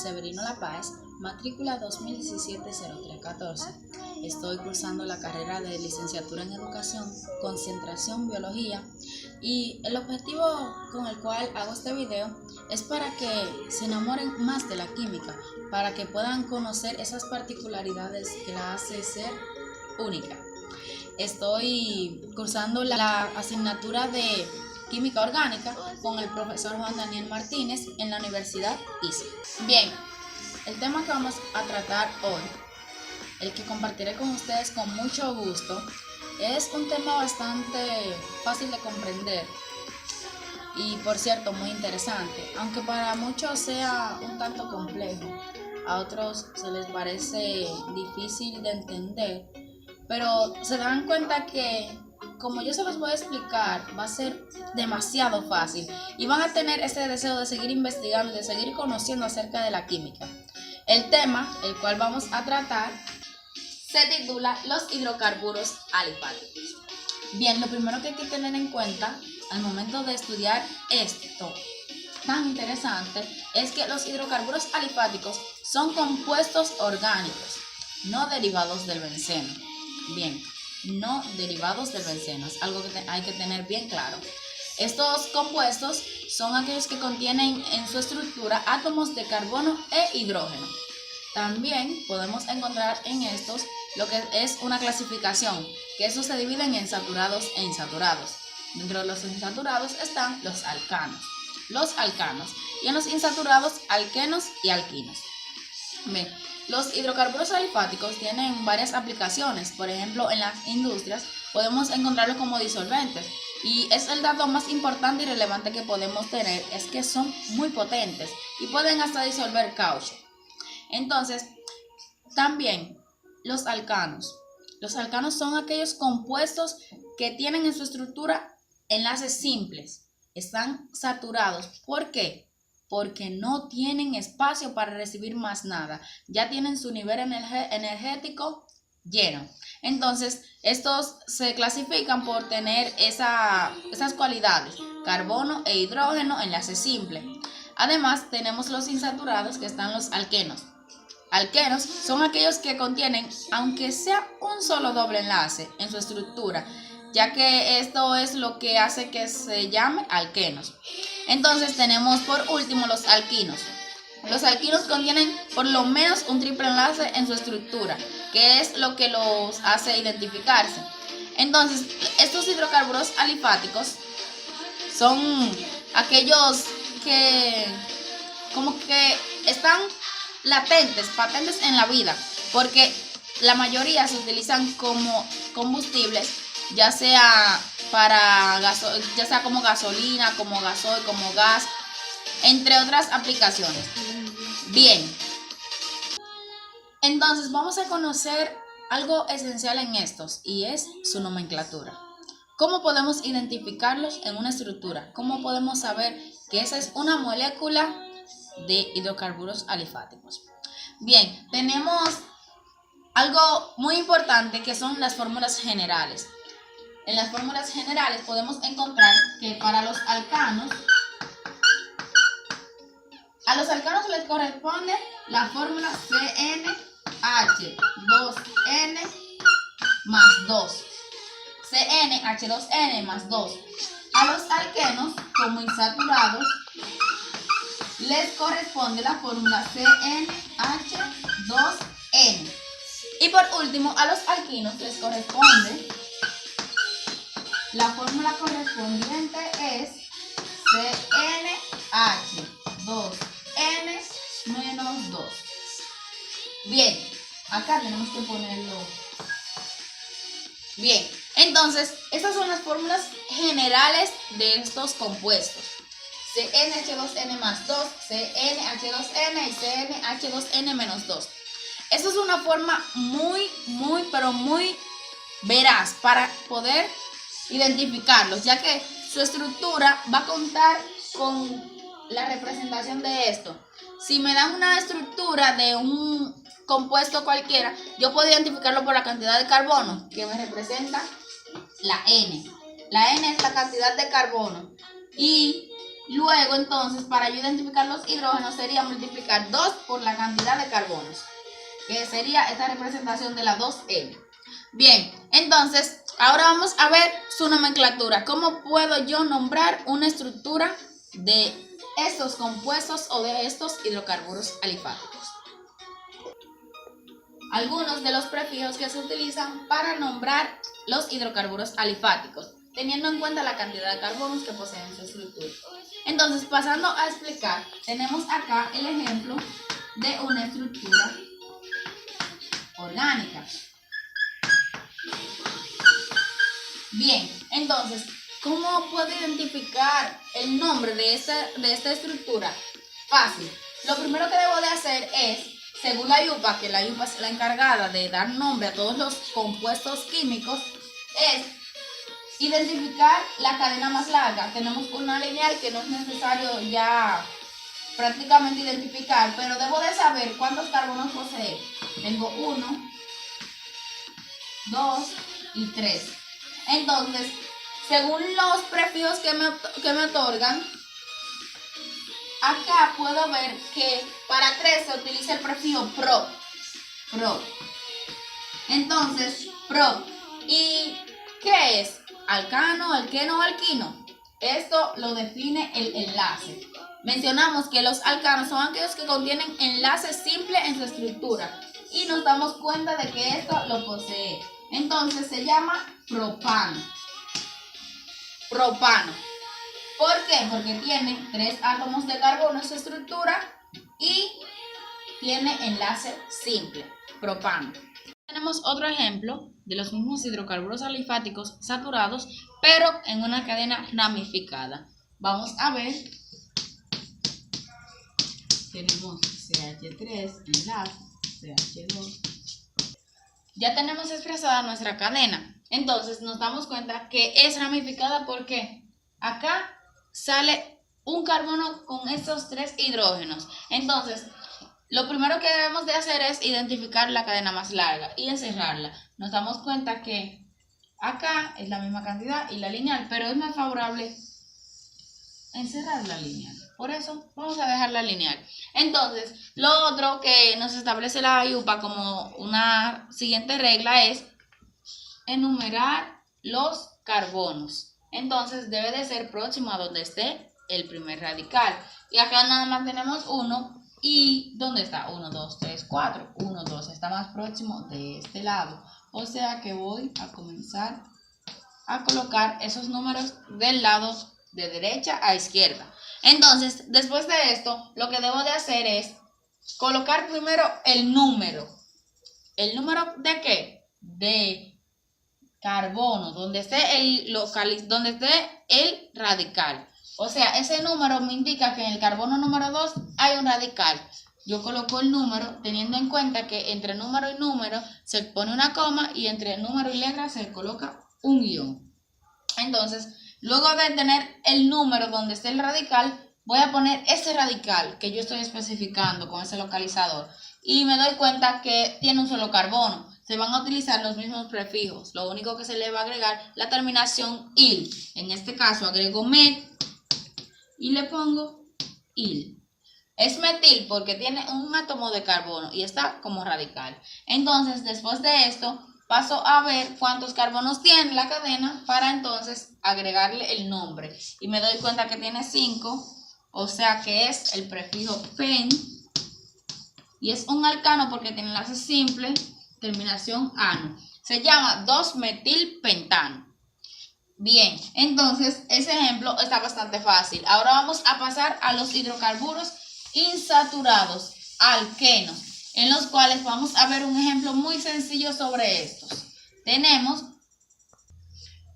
Severino La Paz, matrícula 2017-0314. Estoy cursando la carrera de licenciatura en educación, concentración biología, y el objetivo con el cual hago este video es para que se enamoren más de la química, para que puedan conocer esas particularidades que la hace ser única. Estoy cursando la asignatura de Química Orgánica con el profesor Juan Daniel Martínez en la Universidad ISA. Bien, el tema que vamos a tratar hoy, el que compartiré con ustedes con mucho gusto, es un tema bastante fácil de comprender y, por cierto, muy interesante, aunque para muchos sea un tanto complejo, a otros se les parece difícil de entender, pero se dan cuenta que, como yo se los voy a explicar, va a ser demasiado fácil y van a tener ese deseo de seguir investigando, de seguir conociendo acerca de la química. El tema, el cual vamos a tratar, se titula Los hidrocarburos alifáticos. Bien, lo primero que hay que tener en cuenta al momento de estudiar esto tan interesante es que los hidrocarburos alifáticos son compuestos orgánicos, no derivados del benceno. Bien, no derivados del benceno, es algo que hay que tener bien claro. Estos compuestos son aquellos que contienen en su estructura átomos de carbono e hidrógeno. También podemos encontrar en estos lo que es una clasificación, que estos se dividen en saturados e insaturados. Dentro de los insaturados están los alcanos, y en los insaturados alquenos y alquinos. Bien, los hidrocarburos alifáticos tienen varias aplicaciones. Por ejemplo, en las industrias podemos encontrarlos como disolventes, y es el dato más importante y relevante que podemos tener, es que son muy potentes y pueden hasta disolver caucho. Entonces, también los alcanos son aquellos compuestos que tienen en su estructura enlaces simples, están saturados. ¿Por qué? Porque no tienen espacio para recibir más nada, ya tienen su nivel energético lleno. Entonces, estos se clasifican por tener esas cualidades, carbono e hidrógeno, enlace simple. Además, tenemos los insaturados, que están los alquenos. Alquenos son aquellos que contienen, aunque sea un solo doble enlace en su estructura, ya que esto es lo que hace que se llame alquenos. Entonces tenemos por último los alquinos. Los alquinos contienen por lo menos un triple enlace en su estructura, que es lo que los hace identificarse. Entonces, estos hidrocarburos alifáticos son aquellos que como que están patentes en la vida, porque la mayoría se utilizan como combustibles, ya sea como gasolina, como gasoil, como gas, entre otras aplicaciones. Bien, entonces vamos a conocer algo esencial en estos, y es su nomenclatura. ¿Cómo podemos identificarlos en una estructura? ¿Cómo podemos saber que esa es una molécula de hidrocarburos alifáticos? Bien, tenemos algo muy importante, que son las fórmulas generales. En las fórmulas generales podemos encontrar que para los alcanos, a los alcanos les corresponde la fórmula CnH2n más 2. CnH2n más 2. A los alquenos, como insaturados, les corresponde la fórmula CnH2n. Y por último, a los alquinos les corresponde la fórmula correspondiente, es CnH2n menos 2. Bien, acá tenemos que ponerlo. Bien, entonces, estas son las fórmulas generales de estos compuestos. CnH2n más 2, CnH2n y CnH2n menos 2. Esta es una forma pero muy veraz para poder identificarlos, ya que su estructura va a contar con la representación de esto. Si me dan una estructura de un compuesto cualquiera, yo puedo identificarlo por la cantidad de carbono, que me representa la N. La N es la cantidad de carbono, y Luego, entonces, para yo identificar los hidrógenos sería multiplicar 2 por la cantidad de carbonos, que sería esta representación de la 2N. Bien, entonces, ahora vamos a ver su nomenclatura. ¿Cómo puedo yo nombrar una estructura de estos compuestos o de estos hidrocarburos alifáticos? Algunos de los prefijos que se utilizan para nombrar los hidrocarburos alifáticos, teniendo en cuenta la cantidad de carbonos que poseen su estructura. Entonces, pasando a explicar, tenemos acá el ejemplo de una estructura orgánica. Bien, entonces, ¿cómo puedo identificar el nombre de esta estructura? Fácil. Lo primero que debo de hacer es, según la IUPAC, que la IUPAC es la encargada de dar nombre a todos los compuestos químicos, es identificar la cadena más larga. Tenemos una lineal que no es necesario ya prácticamente identificar, pero debo de saber cuántos carbonos posee. Tengo 1, 2 y 3. Entonces, según los prefijos que me otorgan, acá puedo ver que para 3 se utiliza el prefijo pro. Entonces, pro. ¿Y qué es? ¿Alcano, alqueno o alquino? Esto lo define el enlace. Mencionamos que los alcanos son aquellos que contienen enlace simple en su estructura y nos damos cuenta de que esto lo posee. Entonces se llama propano. Propano. ¿Por qué? Porque tiene 3 átomos de carbono en su estructura y tiene enlace simple. Propano. Tenemos otro ejemplo de los mismos hidrocarburos alifáticos saturados, pero en una cadena ramificada. Vamos a ver. Tenemos CH3, enlace, CH2. Ya tenemos expresada nuestra cadena. Entonces nos damos cuenta que es ramificada porque acá sale un carbono con estos 3 hidrógenos. Entonces, lo primero que debemos de hacer es identificar la cadena más larga y encerrarla. Nos damos cuenta que acá es la misma cantidad y la lineal, pero es más favorable encerrar la lineal. Por eso vamos a dejar la lineal. Entonces, lo otro que nos establece la IUPAC como una siguiente regla es enumerar los carbonos. Entonces, debe de ser próximo a donde esté el primer radical. Y acá nada más tenemos 1. ¿Y dónde está? 1, 2, 3, 4. 1, 2 está más próximo de este lado. O sea que voy a comenzar a colocar esos números del lado de derecha a izquierda. Entonces, después de esto, lo que debo de hacer es colocar primero el número. ¿El número de qué? De carbono, donde esté el radical. O sea, ese número me indica que en el carbono número 2 hay un radical. Yo coloco el número teniendo en cuenta que entre número y número se pone una coma y entre número y letra se coloca un guión. Entonces, luego de tener el número donde esté el radical, voy a poner ese radical que yo estoy especificando con ese localizador. Y me doy cuenta que tiene un solo carbono. Se van a utilizar los mismos prefijos. Lo único que se le va a agregar la terminación il. En este caso agrego met y le pongo il. Es metil porque tiene un átomo de carbono y está como radical. Entonces, después de esto, paso a ver cuántos carbonos tiene la cadena para entonces agregarle el nombre. Y me doy cuenta que tiene 5, o sea que es el prefijo pen. Y es un alcano porque tiene enlace simple, terminación ano. Se llama 2-metilpentano. Bien, entonces ese ejemplo está bastante fácil. Ahora vamos a pasar a los hidrocarburos insaturados, alquenos, en los cuales vamos a ver un ejemplo muy sencillo sobre estos. Tenemos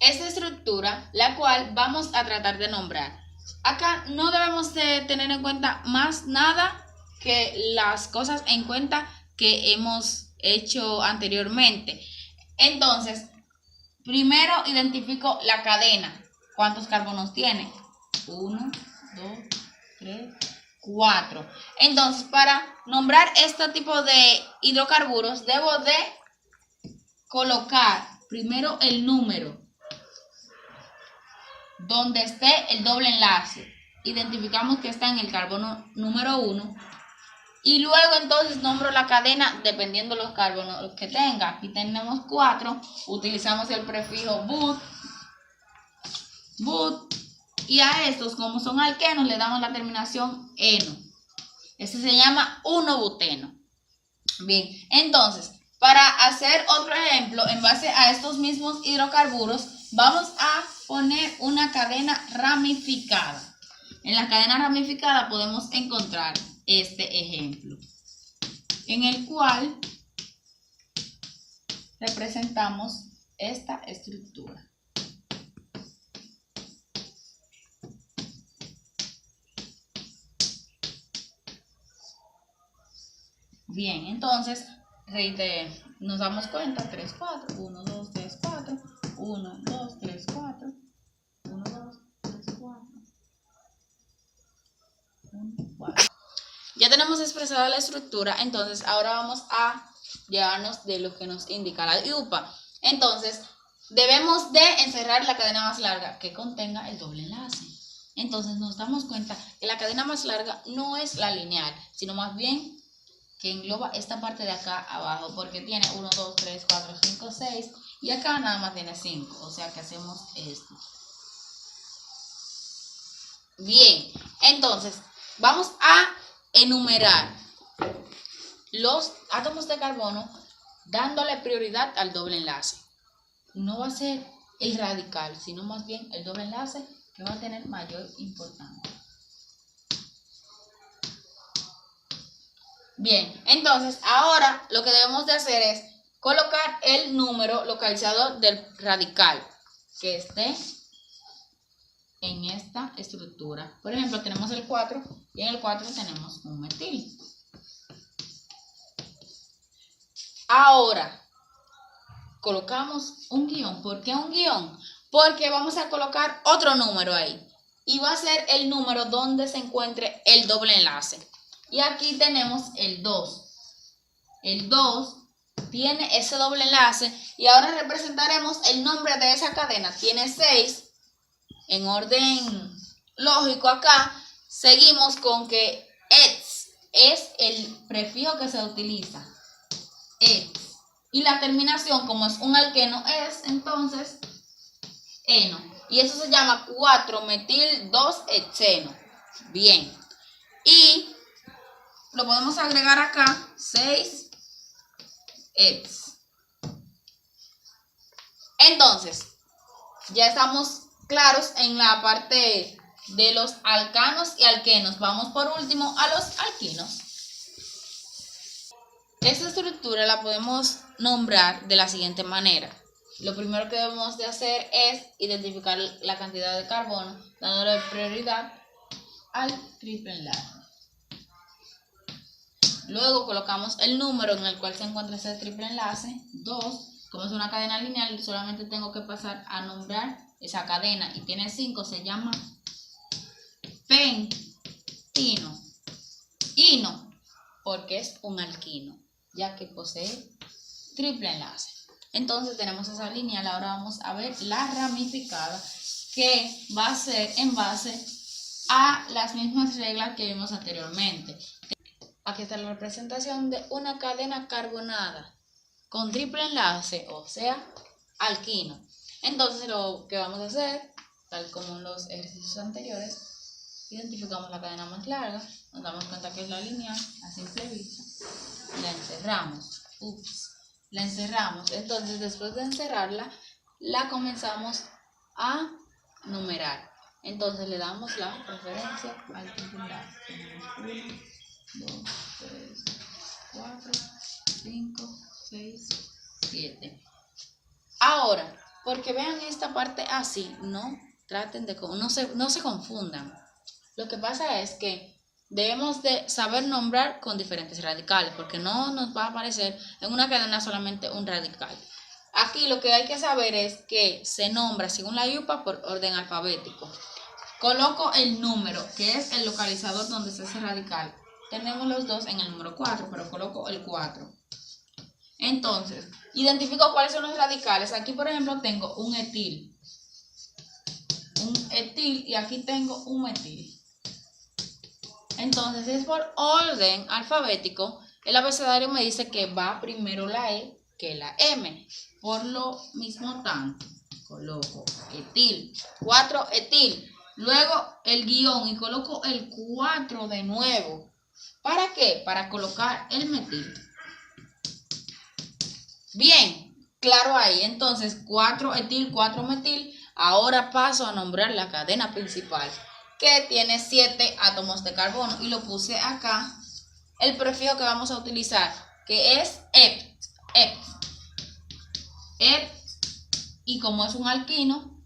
esta estructura, la cual vamos a tratar de nombrar. Acá no debemos de tener en cuenta más nada que las cosas en cuenta que hemos hecho anteriormente. Entonces, primero identifico la cadena. ¿Cuántos carbonos tiene? 1, 2, 3, 4. Entonces, para nombrar este tipo de hidrocarburos, debo de colocar primero el número donde esté el doble enlace. identificamos que está en el carbono número 1 y luego entonces nombro la cadena dependiendo de los carbonos que tenga. Aquí tenemos 4, utilizamos el prefijo but, y a estos, como son alquenos, le damos la terminación eno. Este se llama 1-buteno. Bien, entonces, para hacer otro ejemplo, en base a estos mismos hidrocarburos, vamos a poner una cadena ramificada. En la cadena ramificada podemos encontrar este ejemplo, en el cual representamos esta estructura. Bien, entonces, nos damos cuenta, 3, 4, 1, 2, 3, 4, 1, 2, 3, 4, 1, 2, 3, 4, 1, 4. Ya tenemos expresada la estructura, entonces ahora vamos a llevarnos de lo que nos indica la IUPAC. Entonces, debemos de encerrar la cadena más larga que contenga el doble enlace. Entonces nos damos cuenta que la cadena más larga no es la lineal, sino más bien que engloba esta parte de acá abajo, porque tiene 1, 2, 3, 4, 5, 6 y acá nada más tiene 5, o sea que hacemos esto. Bien, entonces vamos a enumerar los átomos de carbono dándole prioridad al doble enlace. No va a ser el radical, sino más bien el doble enlace que va a tener mayor importancia. Bien, entonces ahora lo que debemos de hacer es colocar el número localizador del radical que esté en esta estructura. Por ejemplo, tenemos el 4 y en el 4 tenemos un metil. Ahora, colocamos un guión. ¿Por qué un guión? Porque vamos a colocar otro número ahí. Y va a ser el número donde se encuentre el doble enlace. Y aquí tenemos el 2. El 2 tiene ese doble enlace. Y ahora representaremos el nombre de esa cadena. Tiene 6. En orden lógico acá, seguimos con que ex es el prefijo que se utiliza. Ex. Y la terminación, como es un alqueno, es entonces eno. Y eso se llama 4-metil-2-hexeno. Bien. Y lo podemos agregar acá, 6-ex. Entonces, ya estamos claros en la parte de los alcanos y alquenos. Vamos por último a los alquinos. Esta estructura la podemos nombrar de la siguiente manera. Lo primero que debemos de hacer es identificar la cantidad de carbono, dándole prioridad al triple enlace. Luego colocamos el número en el cual se encuentra ese triple enlace, 2. Como es una cadena lineal, solamente tengo que pasar a nombrar esa cadena y tiene 5, se llama pentino. Ino, porque es un alquino, ya que posee triple enlace. Entonces tenemos esa lineal. Ahora vamos a ver la ramificada, que va a ser en base a las mismas reglas que vimos anteriormente. Aquí está la representación de una cadena carbonada con triple enlace, o sea, alquino. Entonces lo que vamos a hacer, tal como en los ejercicios anteriores, identificamos la cadena más larga, nos damos cuenta que es la lineal, a simple vista, la encerramos. La encerramos. Entonces después de encerrarla, la comenzamos a numerar. Entonces le damos la preferencia al triple enlace. Tenemos 1, 2, 3, 4, 5, 6, 7. Ahora, porque vean esta parte así, no traten de, no se confundan. Lo que pasa es que debemos de saber nombrar con diferentes radicales, porque no nos va a aparecer en una cadena solamente un radical. Aquí lo que hay que saber es que se nombra según la IUPAC por orden alfabético. Coloco el número, que es el localizador donde está ese radical. Tenemos los dos en el número 4, pero coloco el 4. Entonces, identifico cuáles son los radicales. Aquí, por ejemplo, tengo un etil. Y aquí tengo un metil. Entonces, si es por orden alfabético, el abecedario me dice que va primero la E que la M. Por lo mismo tanto, coloco etil, 4 etil, luego el guión y coloco el 4 de nuevo. ¿Para qué? Para colocar el metil. Bien, claro ahí. Entonces, 4 etil, 4 metil. Ahora paso a nombrar la cadena principal, que tiene 7 átomos de carbono. Y lo puse acá, el prefijo que vamos a utilizar, que es ep. Y como es un alquino,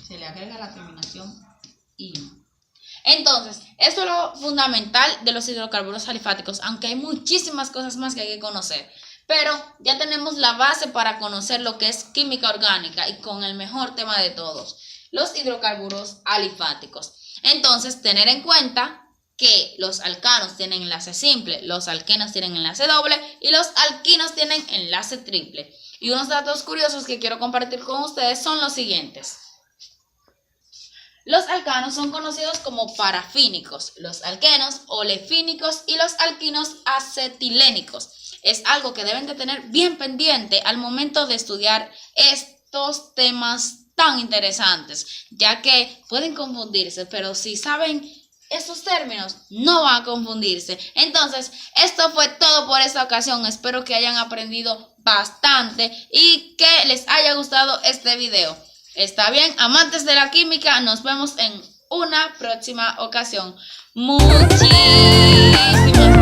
se le agrega la terminación ino. Entonces, esto es lo fundamental de los hidrocarburos alifáticos, aunque hay muchísimas cosas más que hay que conocer. Pero ya tenemos la base para conocer lo que es química orgánica y con el mejor tema de todos, los hidrocarburos alifáticos. Entonces, tener en cuenta que los alcanos tienen enlace simple, los alquenos tienen enlace doble y los alquinos tienen enlace triple. Y unos datos curiosos que quiero compartir con ustedes son los siguientes. Los alcanos son conocidos como parafínicos, los alquenos olefínicos y los alquinos acetilénicos. Es algo que deben de tener bien pendiente al momento de estudiar estos temas tan interesantes, ya que pueden confundirse, pero si saben estos términos no van a confundirse. Entonces, esto fue todo por esta ocasión. Espero que hayan aprendido bastante y que les haya gustado este video. Está bien, amantes de la química, nos vemos en una próxima ocasión. Muchísimas gracias.